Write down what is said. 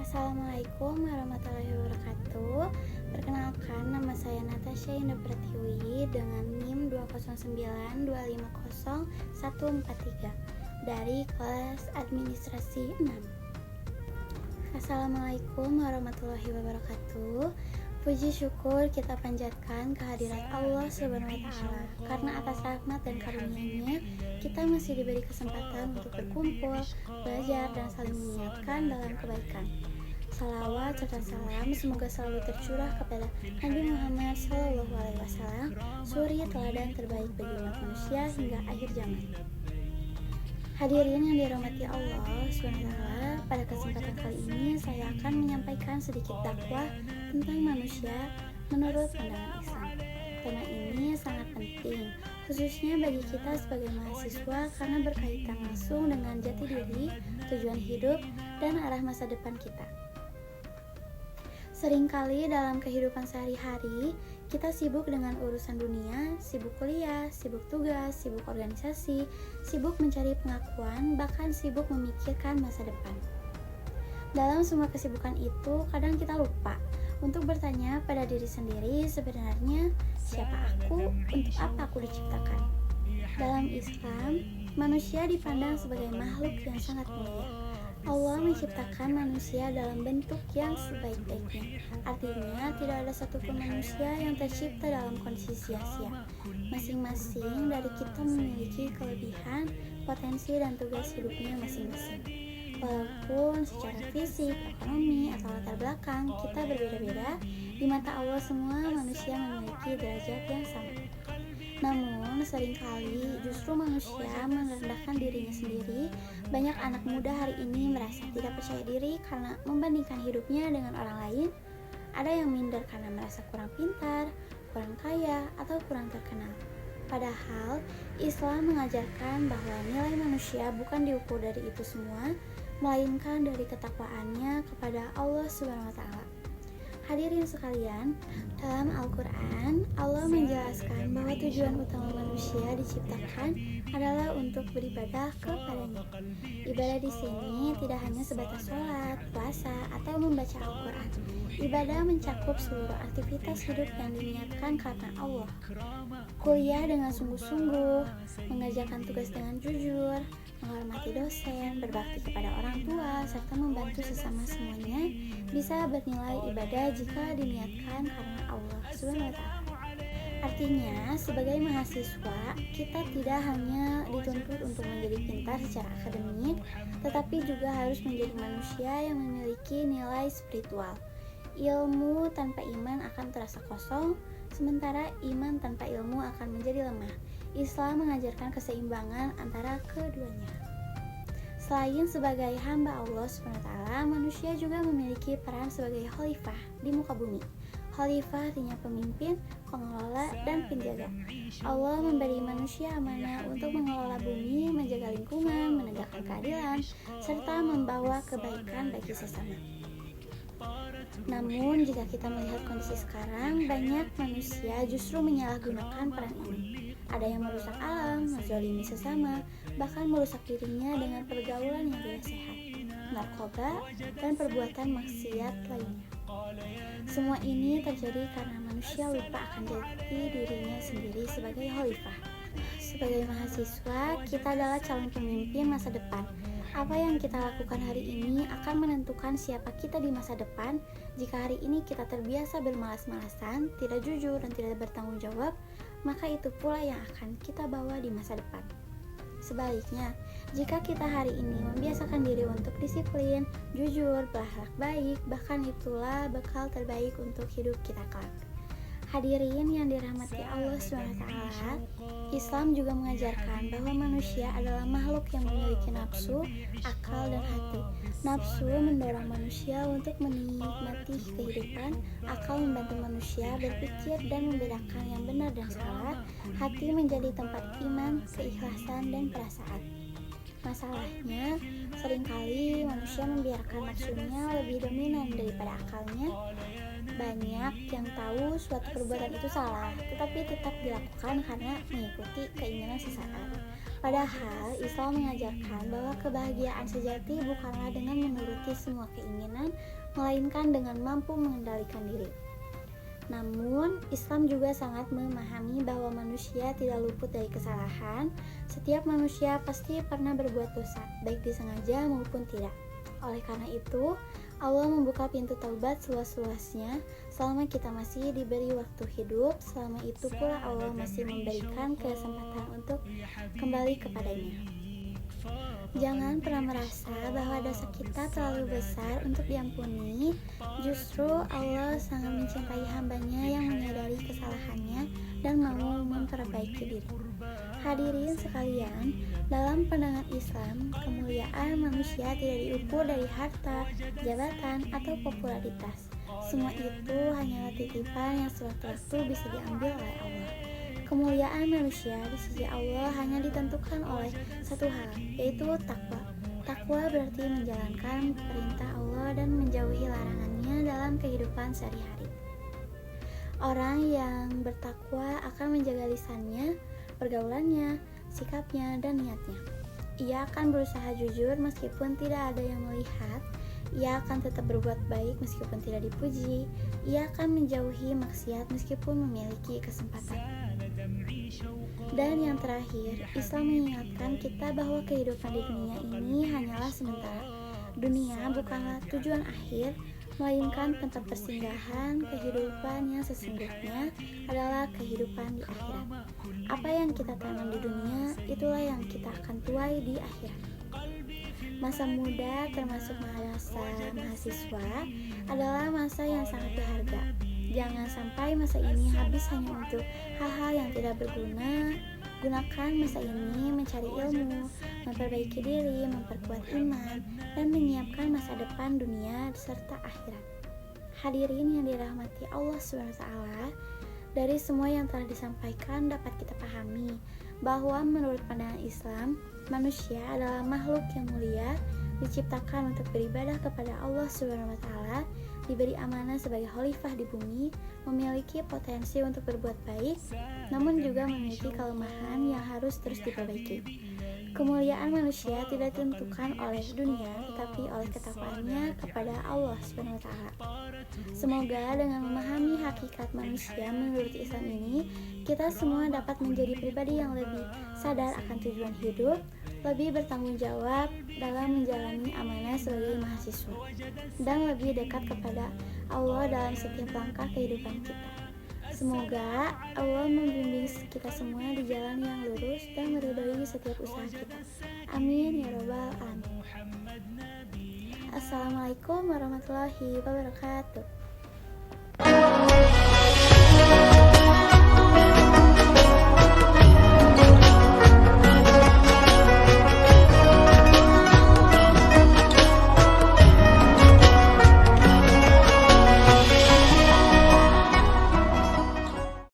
Assalamualaikum warahmatullahi wabarakatuh. Perkenalkan, nama saya Natasha Indah Pratiwi dengan NIM 209250143 dari kelas administrasi 6. Assalamualaikum warahmatullahi wabarakatuh. Puji syukur kita panjatkan kehadirat Allah Subhanahu wa Ta'ala, karena atas rahmat dan karunia-Nya kita masih diberi kesempatan untuk berkumpul, belajar, dan saling mengingatkan dalam kebaikan. Salawat serta salam semoga selalu tercurah kepada Nabi Muhammad SAW, suri teladan terbaik bagi umat manusia hingga akhir zaman. Hadirin yang dirahmati Allah SWT, pada kesempatan kali ini saya akan menyampaikan sedikit dakwah tentang manusia menurut pandangan Islam. Tema ini sangat penting, khususnya bagi kita sebagai mahasiswa karena berkaitan langsung dengan jati diri, tujuan hidup, dan arah masa depan kita. Seringkali dalam kehidupan sehari-hari, kita sibuk dengan urusan dunia, sibuk kuliah, sibuk tugas, sibuk organisasi, sibuk mencari pengakuan, bahkan sibuk memikirkan masa depan. Dalam semua kesibukan itu, kadang kita lupa untuk bertanya pada diri sendiri, sebenarnya siapa aku, untuk apa aku diciptakan. Dalam Islam, manusia dipandang sebagai makhluk yang sangat mulia. Allah menciptakan manusia dalam bentuk yang sebaik-baiknya. Artinya, tidak ada satupun manusia yang tercipta dalam kondisi sia-sia. Masing-masing dari kita memiliki kelebihan, potensi, dan tugas hidupnya masing-masing. Walaupun secara fisik, ekonomi, atau latar belakang kita berbeda-beda, di mata Allah semua manusia memiliki derajat yang sama. Namun, seringkali justru manusia merendahkan dirinya sendiri. Banyak anak muda hari ini merasa tidak percaya diri karena membandingkan hidupnya dengan orang lain. Ada yang minder karena merasa kurang pintar, kurang kaya, atau kurang terkenal. Padahal, Islam mengajarkan bahwa nilai manusia bukan diukur dari itu semua, melainkan dari ketakwaannya kepada Allah Subhanahu wa Ta'ala. Hadirin sekalian, dalam Al-Quran, Allah menjelaskan bahwa tujuan utama manusia diciptakan adalah untuk beribadah kepadanya. Ibadah di sini tidak hanya sebatas sholat, puasa, atau membaca Al-Quran. Ibadah mencakup seluruh aktivitas hidup yang diniatkan karena Allah. Kuliah dengan sungguh-sungguh, mengerjakan tugas dengan jujur, menghormati dosen, berbakti kepada orang tua, serta membantu sesama semuanya bisa bernilai ibadah jika diniatkan karena Allah SWT. Artinya, sebagai mahasiswa, kita tidak hanya dituntut untuk menjadi pintar secara akademik, tetapi juga harus menjadi manusia yang memiliki nilai spiritual. Ilmu tanpa iman akan terasa kosong, sementara iman tanpa ilmu akan menjadi lemah. Islam mengajarkan keseimbangan antara keduanya. Selain sebagai hamba Allah SWT, manusia juga memiliki peran sebagai khalifah di muka bumi. Khalifah artinya pemimpin, pengelola, dan penjaga. Allah memberi manusia amanah untuk mengelola bumi, menjaga lingkungan, menegakkan keadilan, serta membawa kebaikan bagi sesama. Namun, jika kita melihat kondisi sekarang, banyak manusia justru menyalahgunakan peran ini. Ada yang merusak alam, menzalimi sesama, bahkan merusak dirinya dengan pergaulan yang tidak sehat, narkoba, dan perbuatan maksiat lainnya. Semua ini terjadi karena manusia lupa akan jati dirinya sendiri sebagai khalifah. Sebagai mahasiswa, kita adalah calon pemimpin masa depan. Apa yang kita lakukan hari ini akan menentukan siapa kita di masa depan. Jika hari ini kita terbiasa bermalas-malasan, tidak jujur, dan tidak bertanggung jawab, maka itu pula yang akan kita bawa di masa depan. Sebaliknya, jika kita hari ini membiasakan diri untuk disiplin, jujur, berakhlak baik, bahkan itulah bekal terbaik untuk hidup kita kelak. Hadirin yang dirahmati Allah SWT, Islam juga mengajarkan bahwa manusia adalah makhluk yang memiliki nafsu, akal, dan hati. Nafsu mendorong manusia untuk menikmati kehidupan, akal membantu manusia berpikir dan membedakan yang benar dan salah, hati menjadi tempat iman, keikhlasan, dan perasaan. Masalahnya, seringkali manusia membiarkan nafsunya lebih dominan daripada akalnya. Banyak yang tahu suatu perbuatan itu salah, tetapi tetap dilakukan karena mengikuti keinginan sesaat. Padahal Islam mengajarkan bahwa kebahagiaan sejati bukanlah dengan menuruti semua keinginan, melainkan dengan mampu mengendalikan diri. Namun, Islam juga sangat memahami bahwa manusia tidak luput dari kesalahan. Setiap manusia pasti pernah berbuat dosa, baik disengaja maupun tidak. Oleh karena itu, Allah membuka pintu taubat seluas-luasnya selama kita masih diberi waktu hidup. Selama itu pula Allah masih memberikan kesempatan untuk kembali kepadanya. Jangan pernah merasa bahwa dosa kita terlalu besar untuk diampuni. Justru Allah sangat mencintai hambanya yang menyadari kesalahannya dan mau memperbaiki diri. Hadirin sekalian, dalam pandangan Islam, kemuliaan manusia tidak diukur dari harta, jabatan, atau popularitas. Semua itu hanyalah titipan yang sewaktu-waktu bisa diambil oleh Allah. Kemuliaan manusia di sisi Allah hanya ditentukan oleh satu hal, yaitu takwa. Takwa berarti menjalankan perintah Allah dan menjauhi larangannya dalam kehidupan sehari-hari. Orang yang bertakwa akan menjaga lisannya, pergaulannya, sikapnya, dan niatnya. Ia akan berusaha jujur meskipun tidak ada yang melihat. Ia akan tetap berbuat baik meskipun tidak dipuji. Ia akan menjauhi maksiat meskipun memiliki kesempatan. Dan yang terakhir, Islam mengingatkan kita bahwa kehidupan di dunia ini hanyalah sementara. Dunia bukanlah tujuan akhir, melainkan tempat persinggahan. Kehidupan yang sesungguhnya adalah kehidupan di akhirat. Apa yang kita tanam di dunia, itulah yang kita akan tuai di akhirat. Masa muda termasuk masa mahasiswa adalah masa yang sangat berharga. Jangan sampai masa ini habis hanya untuk hal-hal yang tidak berguna. Gunakan masa ini mencari ilmu, memperbaiki diri, memperkuat iman, dan menyiapkan masa depan dunia serta akhirat. Hadirin yang dirahmati Allah SWT, dari semua yang telah disampaikan dapat kita pahami bahwa menurut pandangan Islam, manusia adalah makhluk yang mulia, diciptakan untuk beribadah kepada Allah SWT, diberi amanah sebagai khalifah di bumi, memiliki potensi untuk berbuat baik, namun juga memiliki kelemahan yang harus terus diperbaiki. Kemuliaan manusia tidak ditentukan oleh dunia, tetapi oleh ketakwaannya kepada Allah SWT. Semoga dengan memahami hakikat manusia menurut Islam ini, kita semua dapat menjadi pribadi yang lebih sadar akan tujuan hidup, lebih bertanggung jawab dalam menjalani amanah sebagai mahasiswa, dan lebih dekat kepada Allah dalam setiap langkah kehidupan kita. Semoga Allah membimbing kita semua di jalan yang lurus dan meridhoi setiap usaha kita. Amin ya robbal alamin. Assalamualaikum warahmatullahi wabarakatuh.